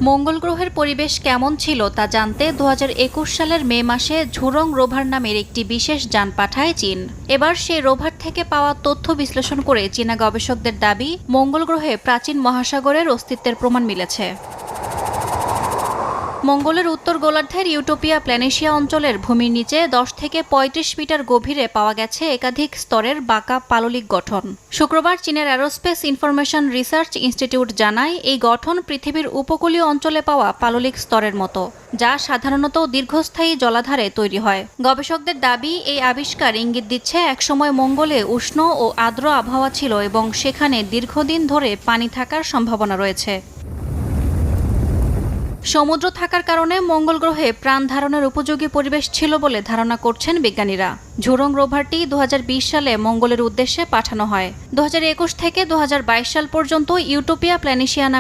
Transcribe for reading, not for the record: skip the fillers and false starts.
মঙ্গল গ্রহের পরিবেশ কেমন ছিল তা জানতে ২০২১ সালের মে মাসে ঝুরং রোভার নামের একটি বিশেষ যান পাঠায় চীন। এবার সেই রোভার থেকে পাওয়া তথ্য বিশ্লেষণ করে চীনা গবেষকদের দাবি, মঙ্গল গ্রহে প্রাচীন মহাসাগরের অস্তিত্বের প্রমাণ মিলেছে। মঙ্গলের উত্তর গোলার্ধের ইউটোপিয়া প্ল্যানেশিয়া অঞ্চলের ভূমির নিচে ১০ থেকে ৩৫ মিটার গভীরে পাওয়া গেছে একাধিক স্তরের বাঁকা পাললিক গঠন। শুক্রবার চীনের অ্যারোস্পেস ইনফরমেশন রিসার্চ ইনস্টিটিউট জানায়, এই গঠন পৃথিবীর উপকূলীয় অঞ্চলে পাওয়া পাললিক স্তরের মতো, যা সাধারণত দীর্ঘস্থায়ী জলাধারে তৈরি হয়। গবেষকদের দাবি, এই আবিষ্কার ইঙ্গিত দিচ্ছে একসময় মঙ্গলে উষ্ণ ও আর্দ্র আবহাওয়া ছিল এবং সেখানে দীর্ঘদিন ধরে পানি থাকার সম্ভাবনা রয়েছে। সমুদ্র থাকার কারণে মঙ্গল গ্রহে প্রাণ ধারণের উপযোগী পরিবেশ ছিল বলে ধারণা করছেন বিজ্ঞানীরা। ঝুরং রোভারটি ২০২০ সালে মঙ্গলের উদ্দেশ্যে পাঠানো হয়। ২০২১ থেকে ২০২২ সাল পর্যন্ত ইউটোপিয়া প্ল্যানেশিয়া নামে